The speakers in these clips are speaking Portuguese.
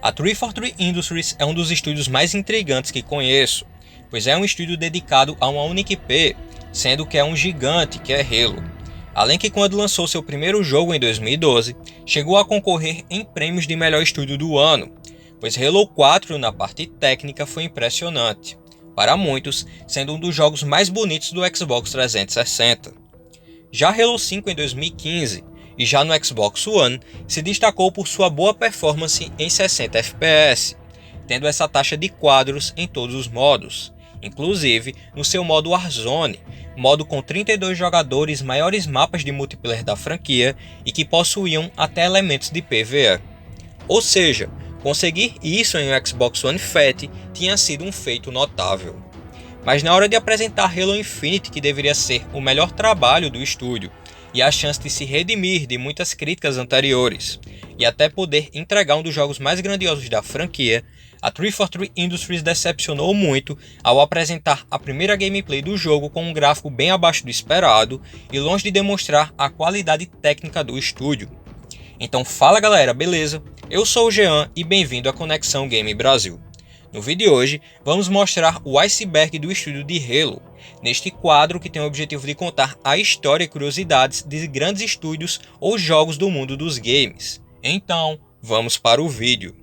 A 343 Industries é um dos estúdios mais intrigantes que conheço, pois é um estúdio dedicado a uma única IP, sendo que é um gigante que é Halo. Além que quando lançou seu primeiro jogo em 2012, chegou a concorrer em prêmios de melhor estúdio do ano, pois Halo 4 na parte técnica foi impressionante, para muitos sendo um dos jogos mais bonitos do Xbox 360. Já Halo 5 em 2015, e já no Xbox One, se destacou por sua boa performance em 60 FPS, tendo essa taxa de quadros em todos os modos, inclusive no seu modo Warzone, modo com 32 jogadores, maiores mapas de multiplayer da franquia e que possuíam até elementos de PvE. Ou seja, conseguir isso em um Xbox One Fat tinha sido um feito notável. Mas na hora de apresentar Halo Infinite, que deveria ser o melhor trabalho do estúdio, e a chance de se redimir de muitas críticas anteriores, e até poder entregar um dos jogos mais grandiosos da franquia, a 343 Industries decepcionou muito ao apresentar a primeira gameplay do jogo com um gráfico bem abaixo do esperado e longe de demonstrar a qualidade técnica do estúdio. Então fala galera, beleza? Eu sou o Jean e bem-vindo à Conexão Game Brasil. No vídeo de hoje, vamos mostrar o iceberg do estúdio de Halo, neste quadro que tem o objetivo de contar a história e curiosidades de grandes estúdios ou jogos do mundo dos games. Então, vamos para o vídeo.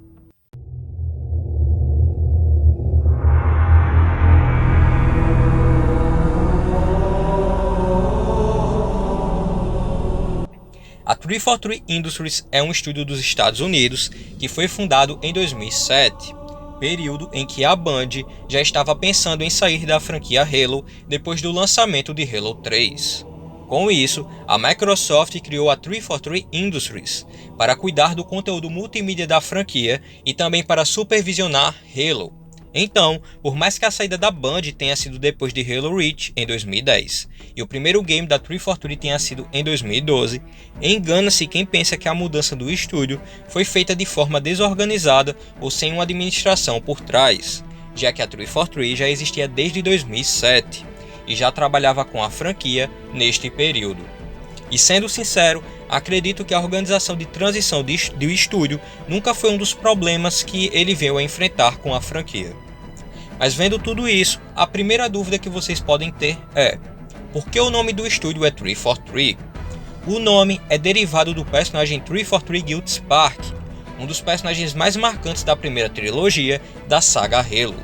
A 343 Industries é um estúdio dos Estados Unidos que foi fundado em 2007. Período em que a Band já estava pensando em sair da franquia Halo depois do lançamento de Halo 3. Com isso, a Microsoft criou a 343 Industries para cuidar do conteúdo multimídia da franquia e também para supervisionar Halo. Então, por mais que a saída da Band tenha sido depois de Halo Reach em 2010 e o primeiro game da 343 tenha sido em 2012, engana-se quem pensa que a mudança do estúdio foi feita de forma desorganizada ou sem uma administração por trás, já que a 343 já existia desde 2007 e já trabalhava com a franquia neste período. E sendo sincero, acredito que a organização de transição do estúdio nunca foi um dos problemas que ele veio a enfrentar com a franquia. Mas vendo tudo isso, a primeira dúvida que vocês podem ter é: por que o nome do estúdio é 343? O nome é derivado do personagem 343 Guild Spark, um dos personagens mais marcantes da primeira trilogia da saga Halo,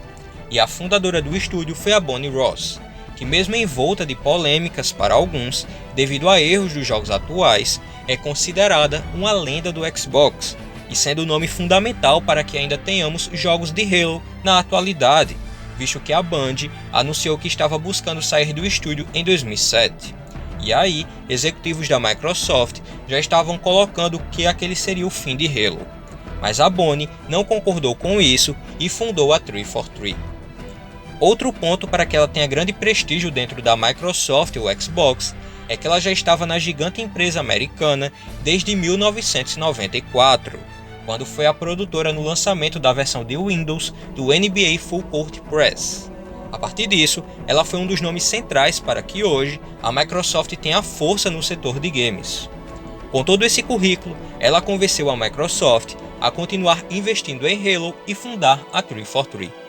e a fundadora do estúdio foi a Bonnie Ross, que mesmo envolta de polêmicas para alguns, devido a erros dos jogos atuais, é considerada uma lenda do Xbox, e sendo o nome fundamental para que ainda tenhamos jogos de Halo na atualidade, visto que a Band anunciou que estava buscando sair do estúdio em 2007. E aí, executivos da Microsoft já estavam colocando que aquele seria o fim de Halo. Mas a Bonnie não concordou com isso e fundou a 343. Outro ponto para que ela tenha grande prestígio dentro da Microsoft ou Xbox é que ela já estava na gigante empresa americana desde 1994, quando foi a produtora no lançamento da versão de Windows do NBA Full Court Press. A partir disso, ela foi um dos nomes centrais para que hoje a Microsoft tenha força no setor de games. Com todo esse currículo, ela convenceu a Microsoft a continuar investindo em Halo e fundar a 343.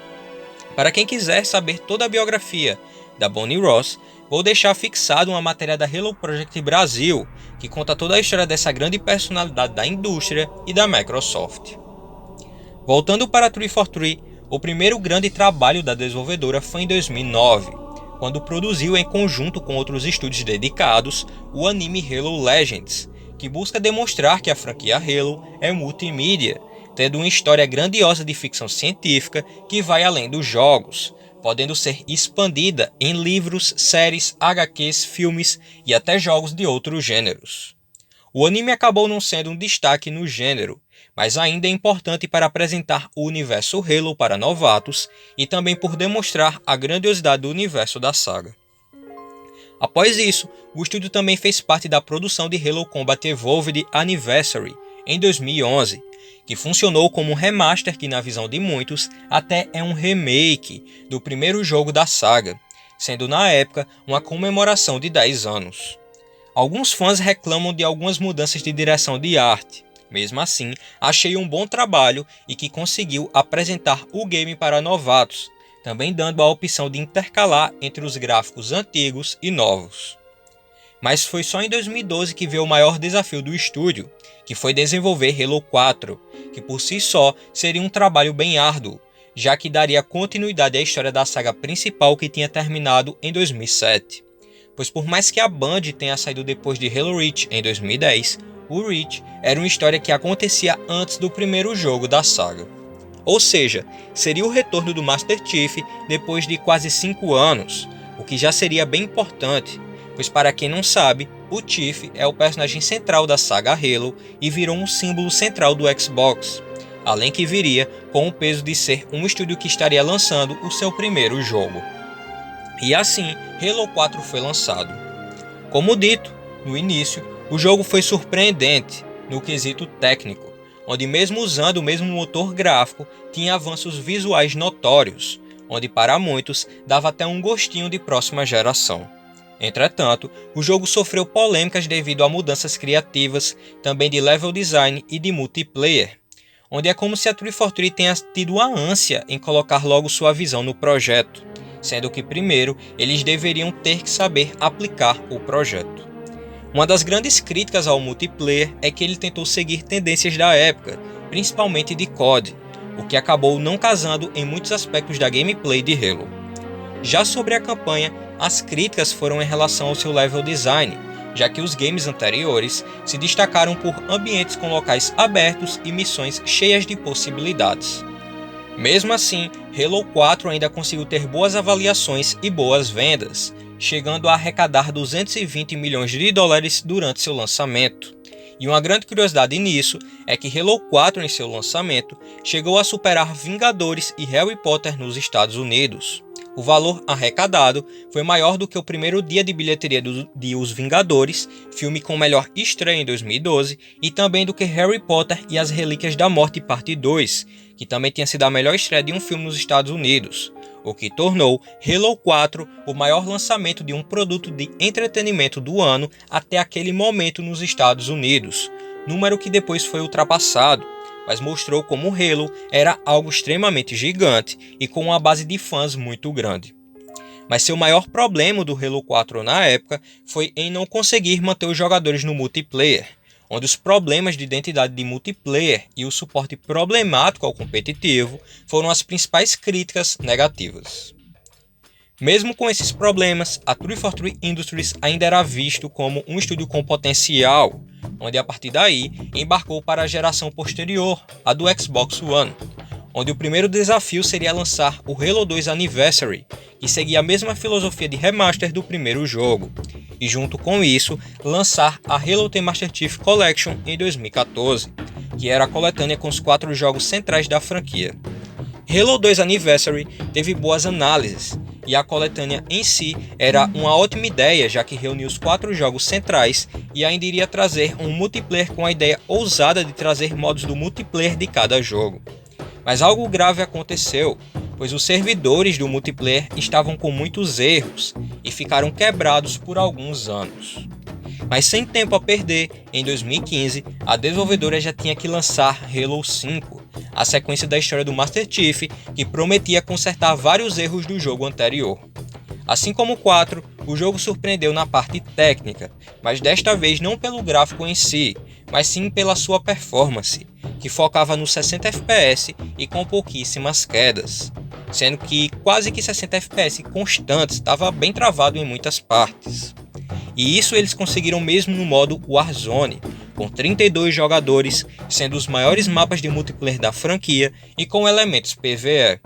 Para quem quiser saber toda a biografia da Bonnie Ross, vou deixar fixado uma matéria da Halo Project Brasil, que conta toda a história dessa grande personalidade da indústria e da Microsoft. Voltando para a 343, o primeiro grande trabalho da desenvolvedora foi em 2009, quando produziu em conjunto com outros estúdios dedicados o anime Halo Legends, que busca demonstrar que a franquia Halo é multimídia, tendo uma história grandiosa de ficção científica que vai além dos jogos, podendo ser expandida em livros, séries, HQs, filmes e até jogos de outros gêneros. O anime acabou não sendo um destaque no gênero, mas ainda é importante para apresentar o universo Halo para novatos e também por demonstrar a grandiosidade do universo da saga. Após isso, o estúdio também fez parte da produção de Halo Combat Evolved Anniversary em 2011, que funcionou como um remaster que, na visão de muitos, até é um remake do primeiro jogo da saga, sendo na época uma comemoração de 10 anos. Alguns fãs reclamam de algumas mudanças de direção de arte, Mesmo assim, achei um bom trabalho e que conseguiu apresentar o game para novatos, também dando a opção de intercalar entre os gráficos antigos e novos. Mas foi só em 2012 que veio o maior desafio do estúdio, que foi desenvolver Halo 4, que por si só seria um trabalho bem árduo, já que daria continuidade à história da saga principal que tinha terminado em 2007. Pois por mais que a Band tenha saído depois de Halo Reach em 2010, o Reach era uma história que acontecia antes do primeiro jogo da saga. Ou seja, seria o retorno do Master Chief depois de quase 5 anos, o que já seria bem importante, pois para quem não sabe, o Chief é o personagem central da saga Halo e virou um símbolo central do Xbox, além que viria com o peso de ser um estúdio que estaria lançando o seu primeiro jogo. E assim, Halo 4 foi lançado. Como dito, no início, o jogo foi surpreendente no quesito técnico, onde mesmo usando o mesmo motor gráfico, tinha avanços visuais notórios, onde para muitos dava até um gostinho de próxima geração. Entretanto, o jogo sofreu polêmicas devido a mudanças criativas, também de level design e de multiplayer, onde é como se a 343 tenha tido a ânsia em colocar logo sua visão no projeto, sendo que primeiro eles deveriam ter que saber aplicar o projeto. Uma das grandes críticas ao multiplayer é que ele tentou seguir tendências da época, principalmente de COD, o que acabou não casando em muitos aspectos da gameplay de Halo. Já sobre a campanha, as críticas foram em relação ao seu level design, já que os games anteriores se destacaram por ambientes com locais abertos e missões cheias de possibilidades. Mesmo assim, Halo 4 ainda conseguiu ter boas avaliações e boas vendas, chegando a arrecadar 220 milhões de dólares durante seu lançamento. E uma grande curiosidade nisso é que Halo 4 em seu lançamento chegou a superar Vingadores e Harry Potter nos Estados Unidos. O valor arrecadado foi maior do que o primeiro dia de bilheteria de Os Vingadores, filme com melhor estreia em 2012, e também do que Harry Potter e as Relíquias da Morte Parte 2, que também tinha sido a melhor estreia de um filme nos Estados Unidos, o que tornou Halo 4 o maior lançamento de um produto de entretenimento do ano até aquele momento nos Estados Unidos, número que depois foi ultrapassado, mas mostrou como Halo era algo extremamente gigante e com uma base de fãs muito grande. Mas seu maior problema do Halo 4 na época foi em não conseguir manter os jogadores no multiplayer, onde os problemas de identidade de multiplayer e o suporte problemático ao competitivo foram as principais críticas negativas. Mesmo com esses problemas, a 343 Industries ainda era visto como um estúdio com potencial, onde a partir daí embarcou para a geração posterior, a do Xbox One, onde o primeiro desafio seria lançar o Halo 2 Anniversary, que seguia a mesma filosofia de remaster do primeiro jogo, e junto com isso, lançar a Halo The Master Chief Collection em 2014, que era a coletânea com os 4 jogos centrais da franquia. Halo 2 Anniversary teve boas análises, e a coletânea em si era uma ótima ideia, já que reunia os 4 jogos centrais e ainda iria trazer um multiplayer com a ideia ousada de trazer modos do multiplayer de cada jogo. Mas algo grave aconteceu, pois os servidores do multiplayer estavam com muitos erros e ficaram quebrados por alguns anos. Mas sem tempo a perder, em 2015, a desenvolvedora já tinha que lançar Halo 5, a sequência da história do Master Chief, que prometia consertar vários erros do jogo anterior. Assim como o 4, o jogo surpreendeu na parte técnica, mas desta vez não pelo gráfico em si, mas sim pela sua performance, que focava nos 60 FPS e com pouquíssimas quedas, sendo que quase que 60 FPS constantes estava bem travado em muitas partes. E isso eles conseguiram mesmo no modo Warzone, com 32 jogadores, sendo os maiores mapas de multiplayer da franquia e com elementos PvE.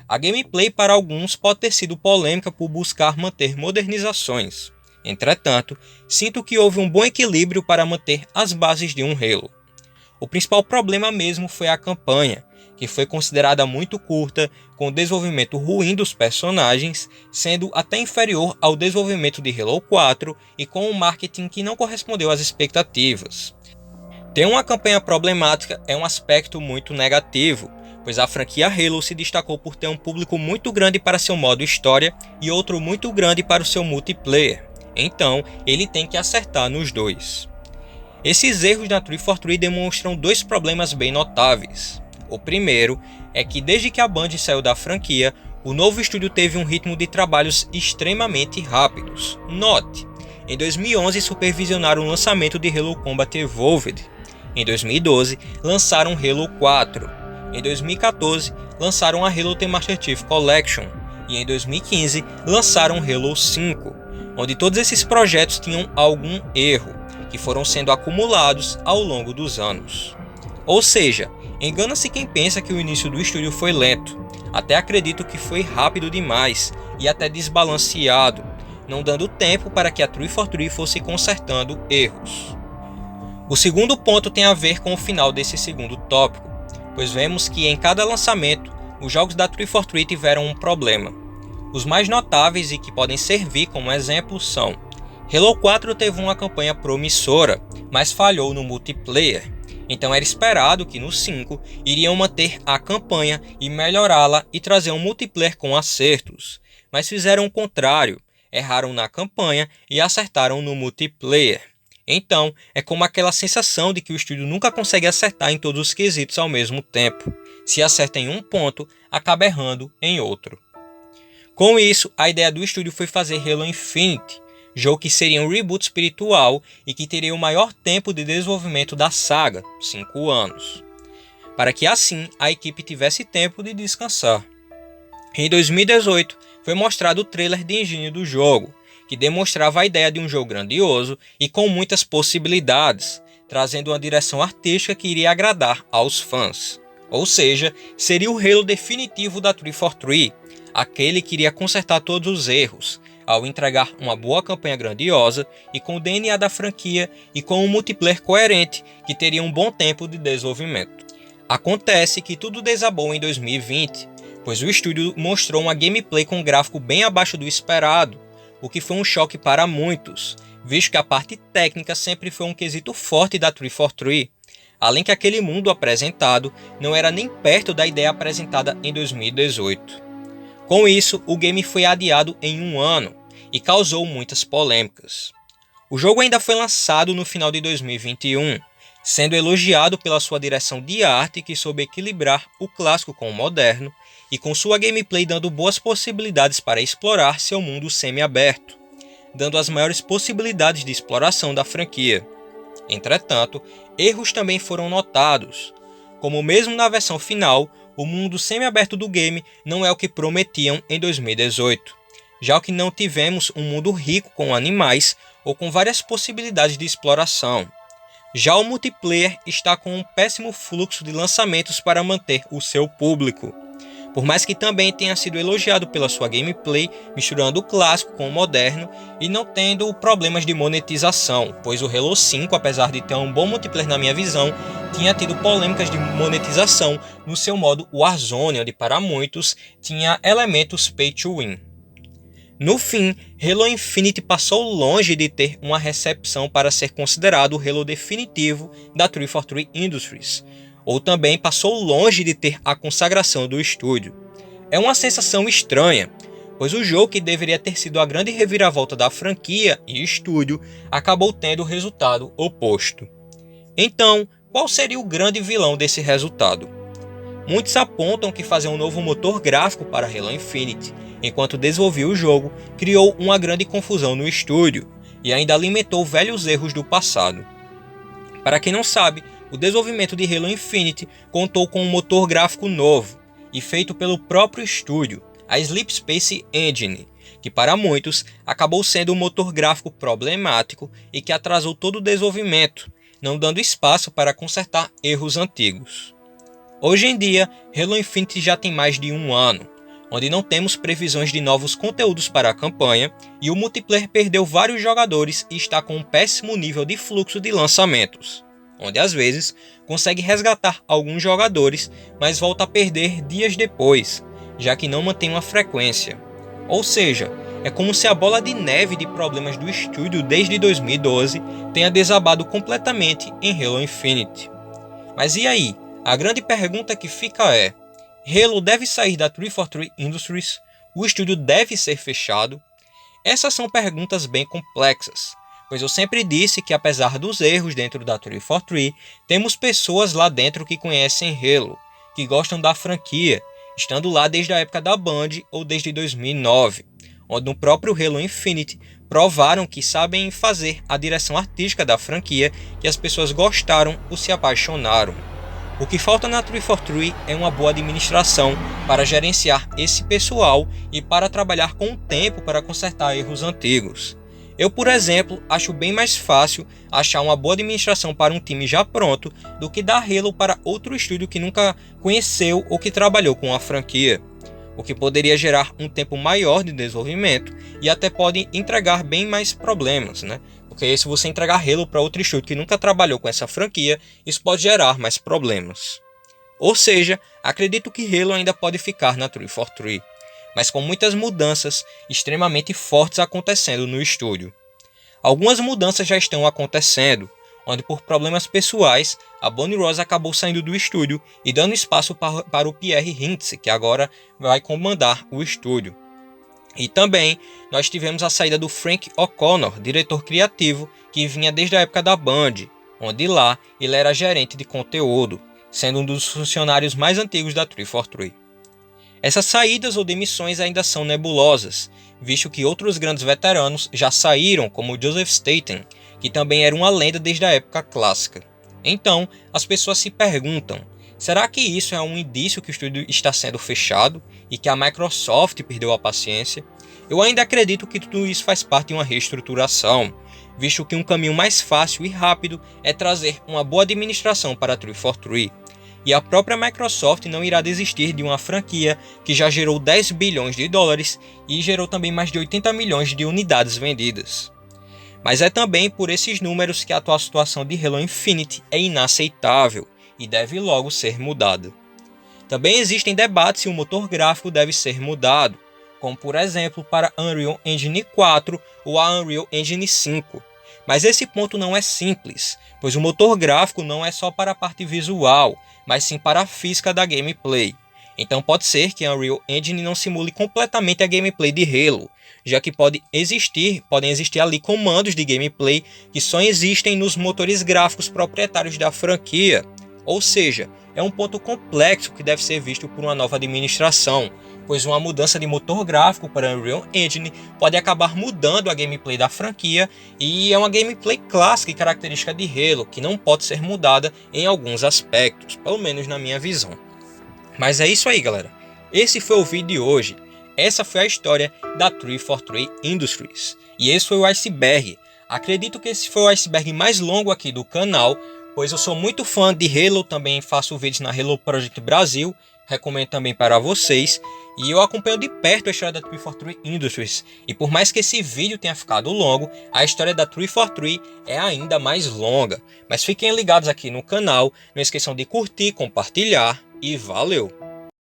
A gameplay para alguns pode ter sido polêmica por buscar manter modernizações. Entretanto, sinto que houve um bom equilíbrio para manter as bases de um Halo. O principal problema mesmo foi a campanha, que foi considerada muito curta, com o desenvolvimento ruim dos personagens, sendo até inferior ao desenvolvimento de Halo 4 e com um marketing que não correspondeu às expectativas. Ter uma campanha problemática é um aspecto muito negativo, pois a franquia Halo se destacou por ter um público muito grande para seu modo história e outro muito grande para o seu multiplayer, então ele tem que acertar nos dois. Esses erros da 343 demonstram dois problemas bem notáveis. O primeiro é que desde que a Band saiu da franquia, o novo estúdio teve um ritmo de trabalhos extremamente rápidos. Note, em 2011 supervisionaram o lançamento de Halo Combat Evolved. Em 2012 lançaram Halo 4. Em 2014 lançaram a Halo The Master Chief Collection. E em 2015 lançaram Halo 5, onde todos esses projetos tinham algum erro, que foram sendo acumulados ao longo dos anos. Ou seja, engana-se quem pensa que o início do estúdio foi lento. Até acredito que foi rápido demais e até desbalanceado, não dando tempo para que a 343 fosse consertando erros. O segundo ponto tem a ver com o final desse segundo tópico, pois vemos que em cada lançamento, os jogos da 343 tiveram um problema. Os mais notáveis e que podem servir como exemplo são: Halo 4 teve uma campanha promissora, mas falhou no multiplayer. Então era esperado que no 5 iriam manter a campanha e melhorá-la e trazer um multiplayer com acertos, mas fizeram o contrário, erraram na campanha e acertaram no multiplayer. Então é como aquela sensação de que o estúdio nunca consegue acertar em todos os quesitos ao mesmo tempo. Se acerta em um ponto, acaba errando em outro. Com isso, a ideia do estúdio foi fazer Halo Infinite, jogo que seria um reboot espiritual e que teria o maior tempo de desenvolvimento da saga, 5 anos, para que assim a equipe tivesse tempo de descansar. Em 2018 foi mostrado o trailer de engine do jogo, que demonstrava a ideia de um jogo grandioso e com muitas possibilidades, trazendo uma direção artística que iria agradar aos fãs. Ou seja, seria o Halo definitivo da 343, aquele que iria consertar todos os erros, ao entregar uma boa campanha grandiosa e com o DNA da franquia e com um multiplayer coerente que teria um bom tempo de desenvolvimento. Acontece que tudo desabou em 2020, pois o estúdio mostrou uma gameplay com um gráfico bem abaixo do esperado, o que foi um choque para muitos, visto que a parte técnica sempre foi um quesito forte da 343, além que aquele mundo apresentado não era nem perto da ideia apresentada em 2018. Com isso, o game foi adiado em 1 ano e causou muitas polêmicas. O jogo ainda foi lançado no final de 2021, sendo elogiado pela sua direção de arte que soube equilibrar o clássico com o moderno e com sua gameplay dando boas possibilidades para explorar seu mundo semi-aberto, dando as maiores possibilidades de exploração da franquia. Entretanto, erros também foram notados, como mesmo na versão final, o mundo semi-aberto do game não é o que prometiam em 2018, já que não tivemos um mundo rico com animais ou com várias possibilidades de exploração. Já o multiplayer está com um péssimo fluxo de lançamentos para manter o seu público, por mais que também tenha sido elogiado pela sua gameplay, misturando o clássico com o moderno e não tendo problemas de monetização, pois o Halo 5, apesar de ter um bom multiplayer na minha visão, tinha tido polêmicas de monetização no seu modo Warzone, onde para muitos tinha elementos pay to win. No fim, Halo Infinite passou longe de ter uma recepção para ser considerado o Halo definitivo da 343 Industries, ou também passou longe de ter a consagração do estúdio. É uma sensação estranha, pois o jogo que deveria ter sido a grande reviravolta da franquia e estúdio acabou tendo o resultado oposto. Então, qual seria o grande vilão desse resultado? Muitos apontam que fazer um novo motor gráfico para Halo Infinite, enquanto desenvolvia o jogo, criou uma grande confusão no estúdio e ainda alimentou velhos erros do passado. Para quem não sabe, o desenvolvimento de Halo Infinite contou com um motor gráfico novo e feito pelo próprio estúdio, a Sleep Space Engine, que para muitos acabou sendo um motor gráfico problemático e que atrasou todo o desenvolvimento, não dando espaço para consertar erros antigos. Hoje em dia, Halo Infinite já tem mais de 1 ano, onde não temos previsões de novos conteúdos para a campanha e o multiplayer perdeu vários jogadores e está com um péssimo nível de fluxo de lançamentos, onde às vezes consegue resgatar alguns jogadores, mas volta a perder dias depois, já que não mantém uma frequência. Ou seja, é como se a bola de neve de problemas do estúdio desde 2012 tenha desabado completamente em Halo Infinite. Mas e aí? A grande pergunta que fica é: Halo deve sair da 343 Industries? O estúdio deve ser fechado? Essas são perguntas bem complexas, pois eu sempre disse que apesar dos erros dentro da 343, temos pessoas lá dentro que conhecem Halo, que gostam da franquia, estando lá desde a época da Band ou desde 2009, onde no próprio Halo Infinite provaram que sabem fazer a direção artística da franquia que as pessoas gostaram ou se apaixonaram. O que falta na 343 é uma boa administração para gerenciar esse pessoal e para trabalhar com o tempo para consertar erros antigos. Eu, por exemplo, acho bem mais fácil achar uma boa administração para um time já pronto do que dar Halo para outro estúdio que nunca conheceu ou que trabalhou com a franquia, o que poderia gerar um tempo maior de desenvolvimento e até pode entregar bem mais problemas, né? Porque se você entregar Halo para outro estúdio que nunca trabalhou com essa franquia, isso pode gerar mais problemas. Ou seja, acredito que Halo ainda pode ficar na 343, mas com muitas mudanças extremamente fortes acontecendo no estúdio. Algumas mudanças já estão acontecendo, onde por problemas pessoais, a Bonnie Ross acabou saindo do estúdio e dando espaço para o Pierre Hintze, que agora vai comandar o estúdio. E também nós tivemos a saída do Frank O'Connor, diretor criativo, que vinha desde a época da Band, onde lá ele era gerente de conteúdo, sendo um dos funcionários mais antigos da 343. Essas saídas ou demissões ainda são nebulosas, visto que outros grandes veteranos já saíram, como Joseph Staten, que também era uma lenda desde a época clássica. Então, as pessoas se perguntam, será que isso é um indício que o estúdio está sendo fechado e que a Microsoft perdeu a paciência? Eu ainda acredito que tudo isso faz parte de uma reestruturação, visto que um caminho mais fácil e rápido é trazer uma boa administração para a 343. E a própria Microsoft não irá desistir de uma franquia que já gerou 10 bilhões de dólares e gerou também mais de 80 milhões de unidades vendidas. Mas é também por esses números que a atual situação de Halo Infinite é inaceitável e deve logo ser mudada. Também existem debates se o motor gráfico deve ser mudado, como por exemplo para Unreal Engine 4 ou a Unreal Engine 5. Mas esse ponto não é simples, pois o motor gráfico não é só para a parte visual, mas sim para a física da gameplay. Então pode ser que a Unreal Engine não simule completamente a gameplay de Halo, já que podem existir ali comandos de gameplay que só existem nos motores gráficos proprietários da franquia. Ou seja, é um ponto complexo que deve ser visto por uma nova administração, pois uma mudança de motor gráfico para Unreal Engine pode acabar mudando a gameplay da franquia, e é uma gameplay clássica e característica de Halo, que não pode ser mudada em alguns aspectos, pelo menos na minha visão. Mas é isso aí, galera. Esse foi o vídeo de hoje. Essa foi a história da 343 Industries. E esse foi o iceberg. Acredito que esse foi o iceberg mais longo aqui do canal, pois eu sou muito fã de Halo, também faço vídeos na Halo Project Brasil, recomendo também para vocês, e eu acompanho de perto a história da 343 Industries, e por mais que esse vídeo tenha ficado longo, a história da 343 é ainda mais longa. Mas fiquem ligados aqui no canal, não esqueçam de curtir, compartilhar, e valeu!